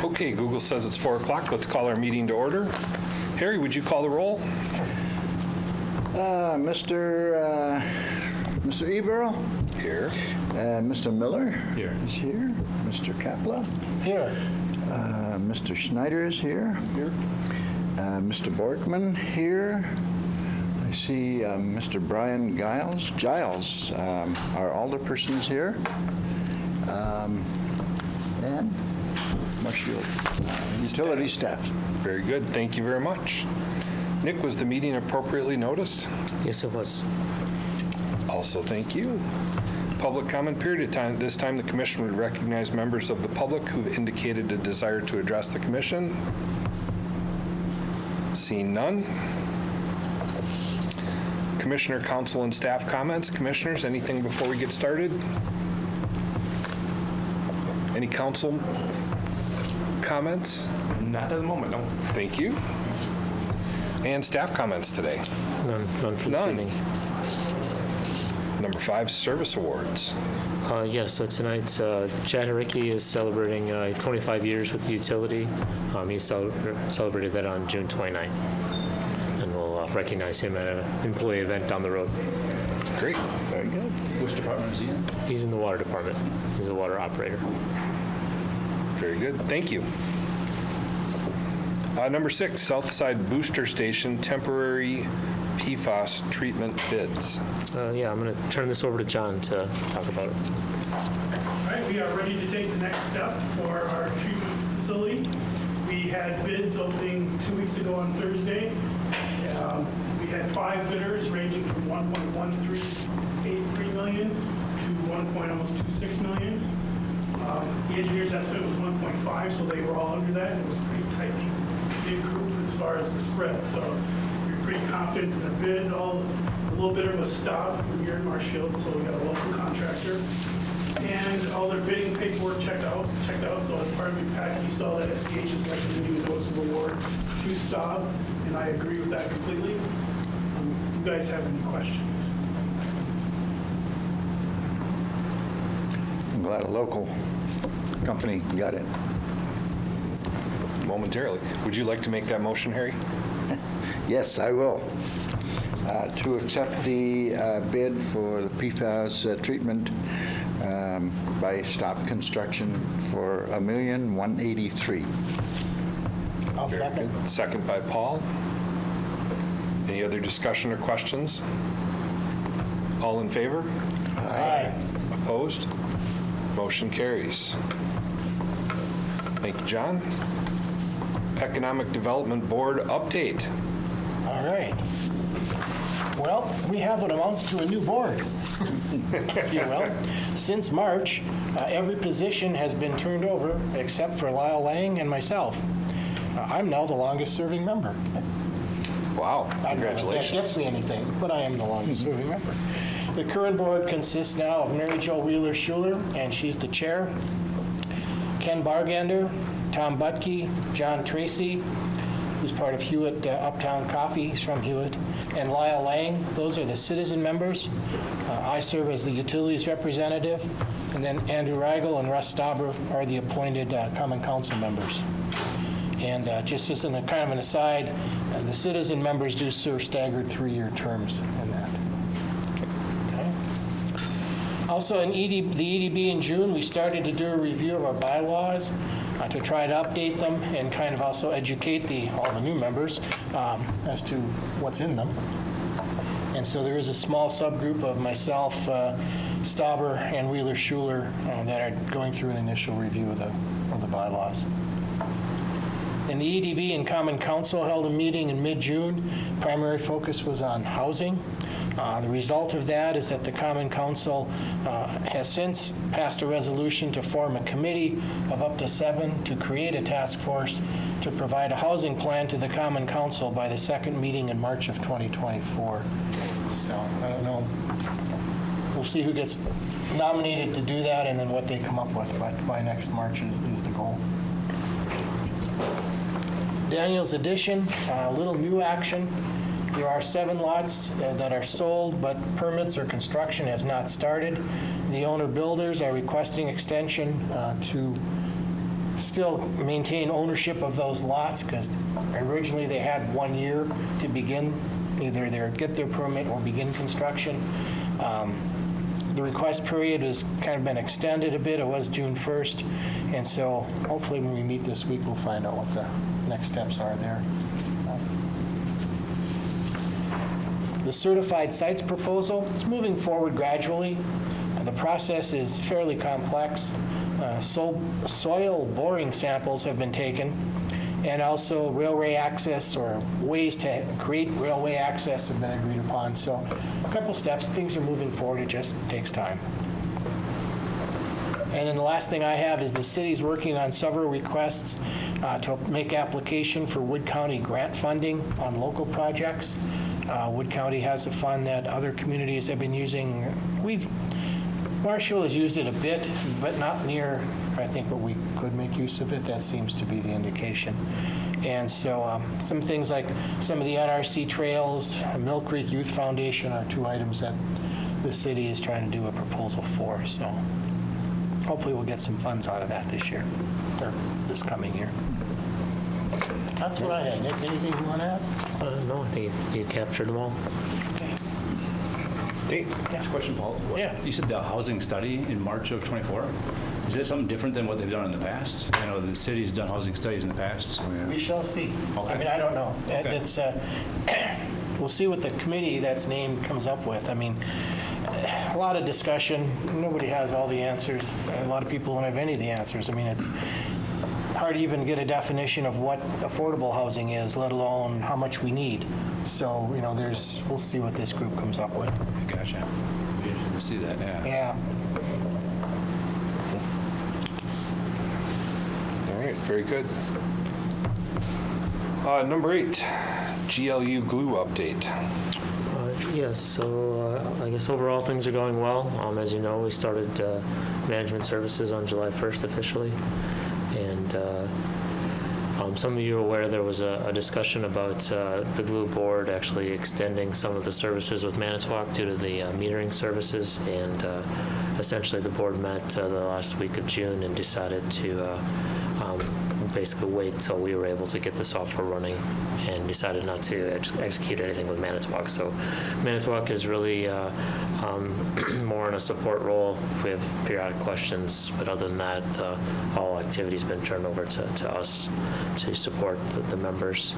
Okay, Google says it's 4 o'clock. Let's call our meeting to order. Harry, would you call the roll? Mr. Ebro? Here. Mr. Miller? Here. Is here. Mr. Kapla? Here. Mr. Schneider is here. Here. Mr. Borkman here. I see Mr. Brian Giles. Our alderperson is here. And Marshfield Utilities staff. Very good. Thank you very much. Nick, was the meeting appropriately noticed? Yes, it was. Also, thank you. Public comment period. At this time, the commission would recognize members of the public who've indicated a desire to address the commission. Seeing none. Commissioner, council, and staff comments. Commissioners, anything before we get started? Any council comments? Not at the moment, no. Thank you. And staff comments today? None for this None. evening. Number 5, service awards. Yes, so tonight, Chad Haricki is celebrating 25 years with the utility. He celebrated that on June 29th. And we'll recognize him at an employee event down the road. Great. Very good. Which department is he in? He's in the water department. He's a water operator. Very good. Thank you. Number 6, Southside Booster Station temporary PFAS treatment bids. Yeah, I'm going to turn this over to John to talk about it. All right, we are ready to take the next step for our treatment facility. We had bids opening 2 weeks ago on Thursday. We had 5 bidders ranging from 1.1383 million to 1.26 million. The engineer's estimate was 1.5, so they were all under that. It was a pretty tightly bid group as far as the spread. So we were pretty confident in the bid. A little bidder was Staub from here in Marshfield, so we got a local contractor. And all their bidding paperwork checked out. So as part of your packet, you saw that SDH is recommending a notice of award to Staub, and I agree with that completely. You guys have any questions? I'm glad a local company got it. Momentarily. Would you like to make that motion, Harry? Yes, I will. To accept the bid for the PFAS treatment by Stop Construction for $1,183,000. I'll second. Second by Paul. Any other discussion or questions? All in favor? Aye. Opposed? Motion carries. Thank you, John. Economic Development Board update. All right. Well, we have what amounts to a new board. If you will. Since March, every position has been turned over except for Lyle Lang and myself. I'm now the longest serving member. Wow, I don't know if that congratulations. gets me anything, but I am the longest serving member. The current board consists now of Mary Jo Wheeler-Schuler, and she's the chair, Ken Bargander, Tom Butke, John Tracy, who's part of Hewitt Uptown Coffee, he's from Hewitt, and Lyle Lang. Those are the citizen members. I serve as the utilities representative, and then Andrew Reigel and Russ Stauber are the appointed common council members. And just as kind of an aside, the citizen members do serve staggered 3-year terms in that. Okay. Also, in the EDB in June, we started to do a review of our bylaws to try to update them and kind of also educate all the new members as to what's in them. And so there is a small subgroup of myself, Stauber, and Wheeler-Schuler that are going through an initial review of the bylaws. And the EDB and Common Council held a meeting in mid-June. Primary focus was on housing. The result of that is that the Common Council has since passed a resolution to form a committee of up to 7 to create a task force to provide a housing plan to the Common Council by the second meeting in March of 2024. So I don't know. We'll see who gets nominated to do that and then what they come up with, but by next March is the goal. Daniel's Addition, a little new action. There are 7 lots that are sold, but permits or construction has not started. The owner builders are requesting extension to still maintain ownership of those lots, because originally they had 1 year to begin, either get their permit or begin construction. The request period has kind of been extended a bit. It was June 1st, and so hopefully when we meet this week, we'll find out what the next steps are there. The certified sites proposal, it's moving forward gradually. The process is fairly complex. Soil boring samples have been taken, and also railway access or ways to create railway access have been agreed upon. So a couple steps, things are moving forward, it just takes time. And then the last thing I have is the city's working on several requests to make application for Wood County grant funding on local projects. Wood County has a fund that other communities have been using. Marshfield has used it a bit, but not near, I think, what we could make use of it. That seems to be the indication. And so some things like some of the NRC trails, Mill Creek Youth Foundation are two items that the city is trying to do a proposal for. So hopefully we'll get some funds out of that this year, or this coming year. That's what I had. Nick, anything you want to add? No, I think you captured them all. Dave? Question, Paul. Yeah. You said the housing study in March of '24. Is that something different than what they've done in the past? I know the city's done housing studies in the past. We shall see. Okay. I mean, I don't know. Okay. It's, we'll see what the committee that's named comes up with. I mean, a lot of discussion. Nobody has all the answers. A lot of people don't have any of the answers. I mean, it's hard to even get a definition of what affordable housing is, let alone how much we need. So, we'll see what this group comes up with. Gotcha. Be interesting to see that, yeah. Yeah. All right, very good. Number 8, GLU glue update. Yes, so I guess overall things are going well. As you know, we started management services on July 1st officially. And some of you are aware there was a discussion about the glue board actually extending some of the services with Manitowoc due to the metering services. And essentially the board met the last week of June and decided to basically wait till we were able to get the software running, and decided not to execute anything with Manitowoc. So Manitowoc is really more in a support role if we have periodic questions, but other than that, all activity's been turned over to us to support the members.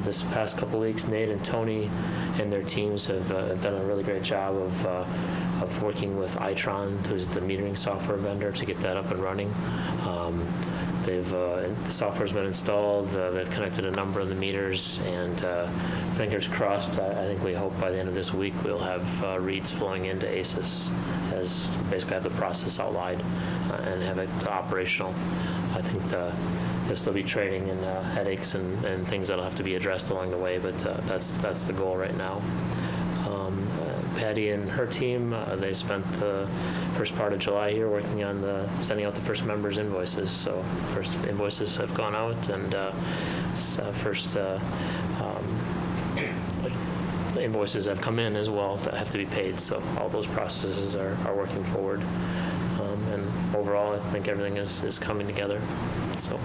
This past couple weeks, Nate and Tony and their teams have done a really great job of working with Itron, who's the metering software vendor, to get that up and running. The software's been installed, they've connected a number of the meters, and fingers crossed, I think we hope by the end of this week we'll have reads flowing into ACES, as basically have the process outlined and have it operational. I think there'll still be training and headaches and things that'll have to be addressed along the way, but that's the goal right now. Patty and her team, they spent the first part of July here working on sending out the first members' invoices. So first invoices have gone out, and first invoices have come in as well that have to be paid. So all those processes are working forward. And overall, I think everything is coming together. So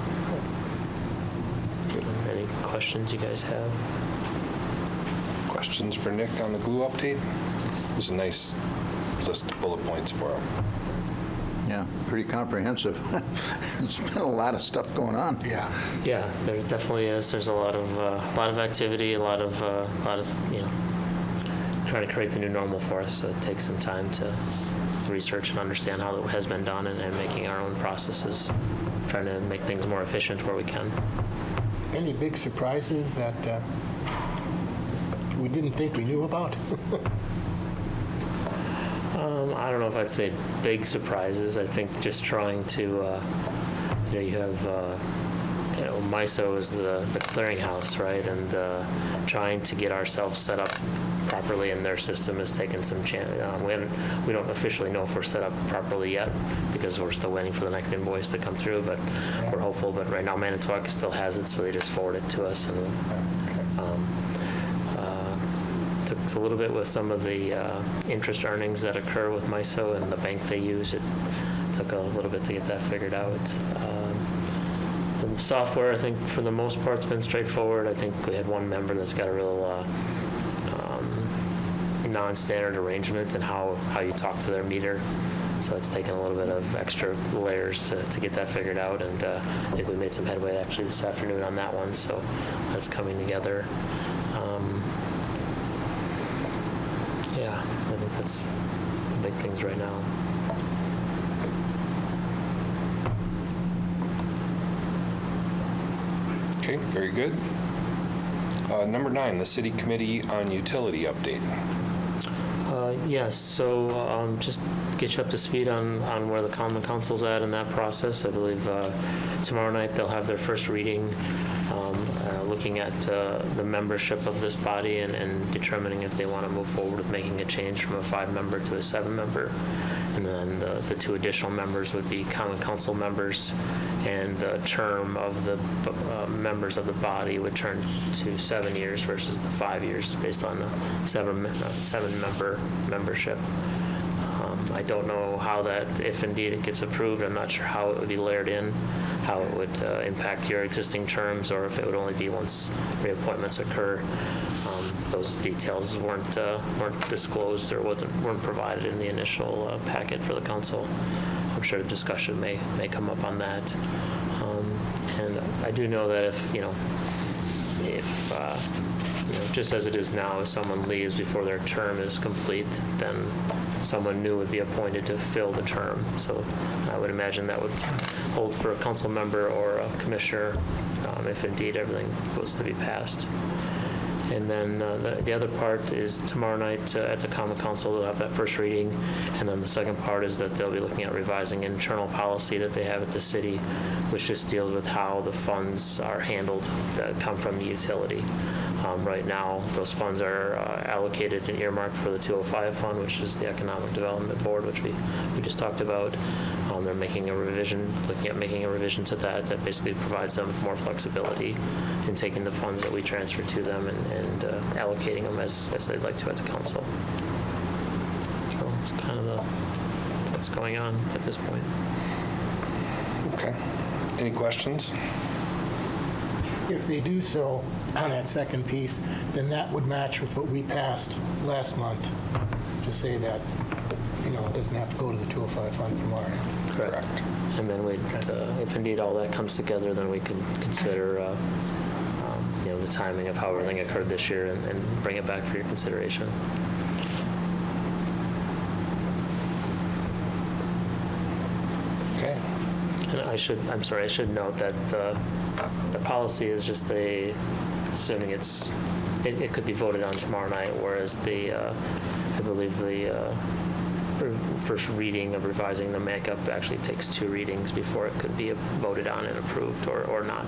any questions you guys have? Questions for Nick on the glue update? It was a nice list of bullet points for him. Yeah, pretty comprehensive. There's been a lot of stuff going on. Yeah. Yeah, there definitely is. There's a lot of activity, a lot of trying to create the new normal for us. So it takes some time to research and understand how it has been done, and making our own processes, trying to make things more efficient where we can. Any big surprises that we didn't think we knew about? I don't know if I'd say big surprises. I think just trying to, you have, MISO is the clearinghouse, right? And trying to get ourselves set up properly in their system has taken some chance. We don't officially know if we're set up properly yet, because we're still waiting for the next invoice to come through, but we're hopeful. But right now Manitowoc still has it, so they just forward it to us. And took a little bit with some of the interest earnings that occur with MISO and the bank they use. It took a little bit to get that figured out. Software, I think for the most part, it's been straightforward. I think we had one member that's got a real non-standard arrangement in how you talk to their meter. So it's taken a little bit of extra layers to get that figured out, and I think we made some headway actually this afternoon on that one, so that's coming together. Yeah, I think that's the big things right now. Okay, very good. Number 9, the City Committee on Utility update. Yes, so just get you up to speed on where the Common Council's at in that process. I believe tomorrow night they'll have their first reading, looking at the membership of this body and determining if they want to move forward with making a change from a 5-member to a 7-member. And then the 2 additional members would be Common Council members, and the term of the members of the body would turn to 7 years versus the 5 years based on the 7-member membership. I don't know how that, if indeed it gets approved, I'm not sure how it would be layered in, how it would impact your existing terms, or if it would only be once reappointments occur. Those details weren't disclosed or weren't provided in the initial packet for the council. I'm sure the discussion may come up on that. And I do know that if just as it is now, if someone leaves before their term is complete, then someone new would be appointed to fill the term. So I would imagine that would hold for a council member or a commissioner if indeed everything was to be passed. And then the other part is tomorrow night at the Common Council, they'll have that first reading. And then the second part is that they'll be looking at revising internal policy that they have at the city, which just deals with how the funds are handled that come from the utility. Right now, those funds are allocated and earmarked for the 205 fund, which is the Economic Development Board, which we just talked about. They're making a revision, looking at making a revision to that basically provides them with more flexibility in taking the funds that we transfer to them and allocating them as they'd like to at the council. So it's kind of what's going on at this point. Okay. Any questions? If they do so on that second piece, then that would match with what we passed last month to say that, it doesn't have to go to the 205 fund from our end. Correct. And then we'd, if indeed all that comes together, then we can consider, the timing of how everything occurred this year and bring it back for your consideration. Okay. And I should note that the policy is just assuming it could be voted on tomorrow night, whereas I believe the first reading of revising the makeup actually takes 2 readings before it could be voted on and approved or not.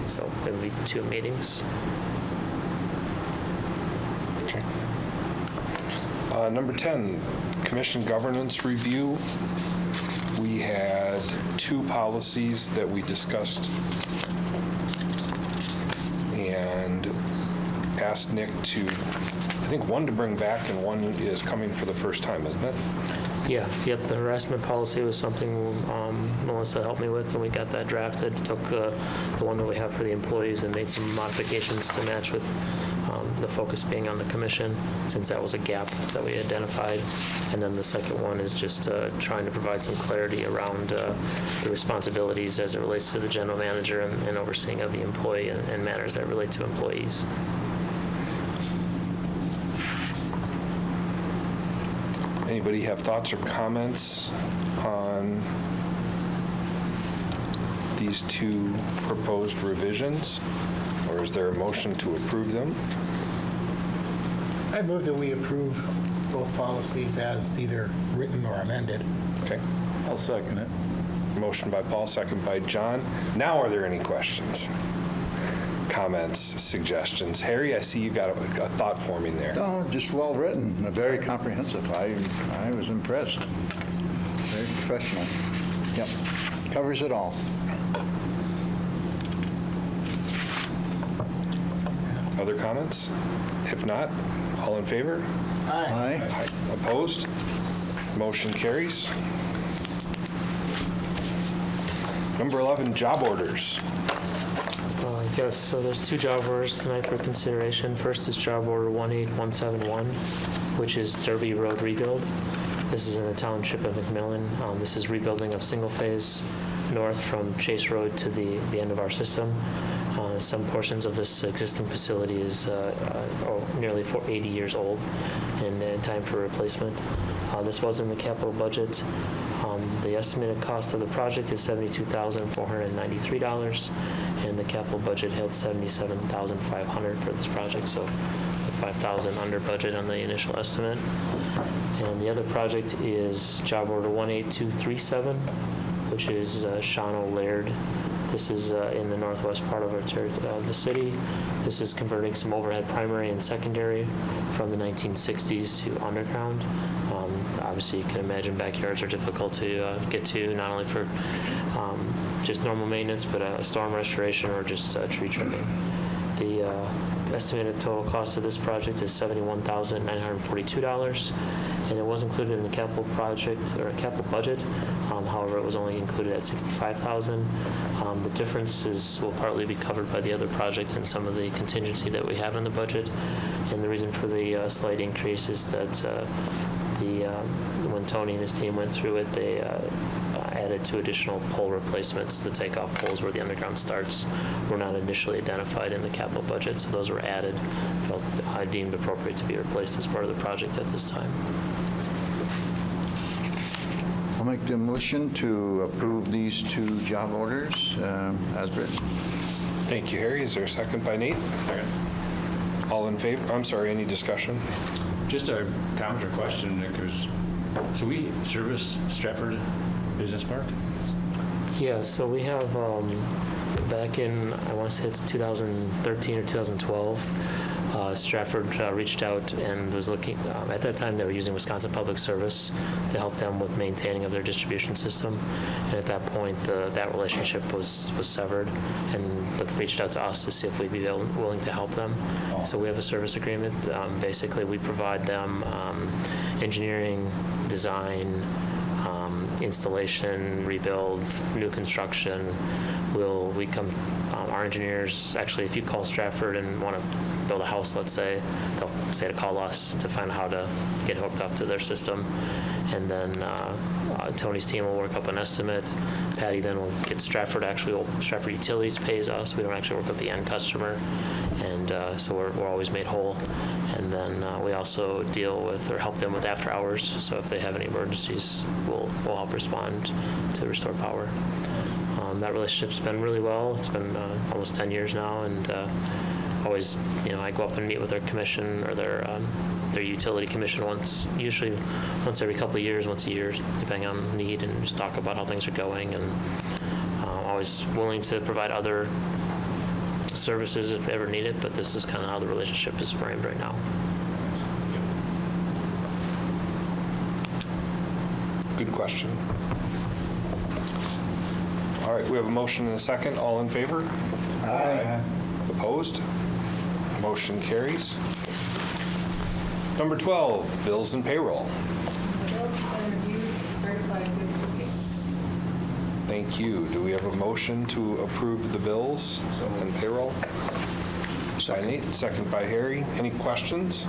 So it would be 2 meetings. Okay. Number 10, Commission Governance Review. We had 2 policies that we discussed and asked Nick to, I think, one to bring back and one is coming for the first time, isn't it? Yeah, yep, the harassment policy was something Melissa helped me with, and we got that drafted. Took the one that we have for the employees and made some modifications to match with the focus being on the commission, since that was a gap that we identified. And then the second one is just trying to provide some clarity around the responsibilities as it relates to the general manager and overseeing of the employee and matters that relate to employees. Anybody have thoughts or comments on these 2 proposed revisions? Or is there a motion to approve them? I move that we approve both policies as either written or amended. Okay. I'll second it. Motion by Paul, second by John. Now, are there any questions, comments, suggestions? Harry, I see you got a thought forming there. No, just well written, very comprehensive. I was impressed. Very professional. Yep, covers it all. Other comments? If not, all in favor? Aye. Aye. Opposed? Motion carries. Number 11, job orders. Yes, so there's two job orders tonight for consideration. First is job order 18171, which is Derby Road rebuild. This is in the township of McMillan. This is rebuilding of single phase north from Chase Road to the end of our system. Some portions of this existing facility is nearly 80 years old and time for replacement. This was in the capital budget. The estimated cost of the project is $72,493, and the capital budget had $77,500 for this project, so $5,000 under budget on the initial estimate. And the other project is job order 18237, which is Shawano Laird. This is in the northwest part of the city. This is converting some overhead primary and secondary from the 1960s to underground. Obviously, you can imagine backyards are difficult to get to, not only for just normal maintenance, but storm restoration or just tree trimming. The estimated total cost of this project is $71,942, and it was included in the capital project or capital budget. However, it was only included at $65,000. The difference will partly be covered by the other project and some of the contingency that we have in the budget. And the reason for the slight increase is that when Tony and his team went through it, they added 2 additional pole replacements. The takeoff poles where the underground starts were not initially identified in the capital budget, so those were added, felt deemed appropriate to be replaced as part of the project at this time. I'll make the motion to approve these 2 job orders as written. Thank you, Harry. Is there a second by Nate? Second. All in favor? I'm sorry, any discussion? Just a comment or question, Nick, so we service Stratford Business Park? Yeah, so we have, back in, I want to say it's 2013 or 2012, Stratford reached out and was looking, at that time they were using Wisconsin Public Service to help them with maintaining of their distribution system. And at that point, that relationship was severed, and reached out to us to see if we'd be willing to help them. So we have a service agreement. Basically, we provide them engineering, design, installation, rebuild, new construction. Our engineers, actually, if you call Stratford and want to build a house, let's say, they'll say to call us to find out how to get hooked up to their system. And then Tony's team will work up an estimate. Patty then will get Stratford Utilities pays us. We don't actually work with the end customer. And so we're always made whole. And then we also deal with or help them with after hours. So if they have any emergencies, we'll help respond to restore power. That relationship's been really well. It's been almost 10 years now, and always, I go up and meet with their commission or their utility commission usually once every couple of years, once a year, depending on need, and just talk about how things are going, and always willing to provide other services if ever needed, but this is kind of how the relationship is framed right now. Good question. All right, we have a motion and a second. All in favor? Aye. Opposed? Motion carries. Number 12, bills and payroll. Bills and reviews certified good bookkeeping. Thank you. Do we have a motion to approve the bills and payroll? By Nate, second by Harry. Any questions?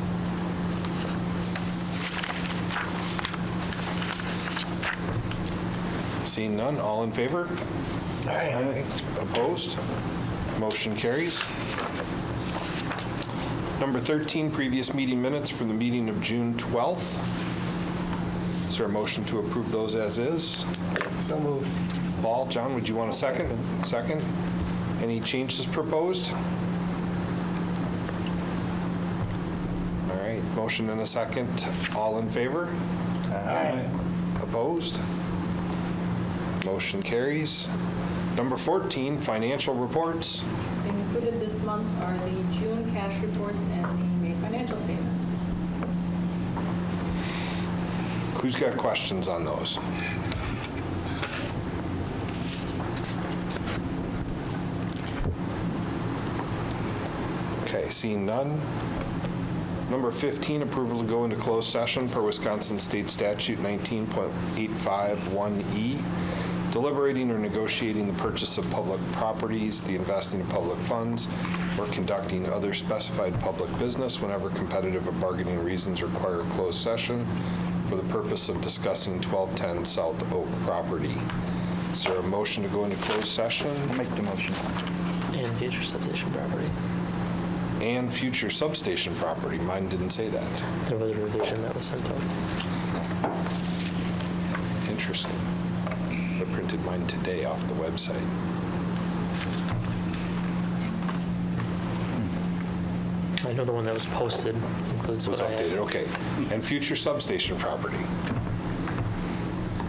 Seeing none, all in favor? Aye. Opposed? Motion carries. Number 13, previous meeting minutes for the meeting of June 12th. Is there a motion to approve those as is? So moved. Paul, John, would you want a second? Second. Any changes proposed? All right, motion and a second. All in favor? Aye. Opposed? Motion carries. Number 14, financial reports. Included this month are the June cash reports and the May financial statements. Who's got questions on those? Okay, seeing none. Number 15, approval to go into closed session per Wisconsin State Statute 19.851E deliberating or negotiating the purchase of public properties, the investing of public funds, or conducting other specified public business whenever competitive or bargaining reasons require a closed session for the purpose of discussing 1210 South Oak property. Is there a motion to go into closed session? I'll make the motion. And future substation property. And future substation property. Mine didn't say that. There was a revision that was sent out. Interesting. I printed mine today off the website. I know the one that was posted includes Was what I had. updated, okay. And future substation property.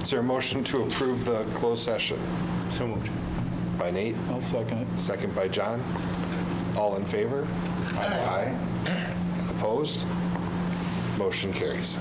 Is there a motion to approve the closed session? So moved. By Nate, I'll second it. second by John. All in favor? Aye. Opposed? Motion carries.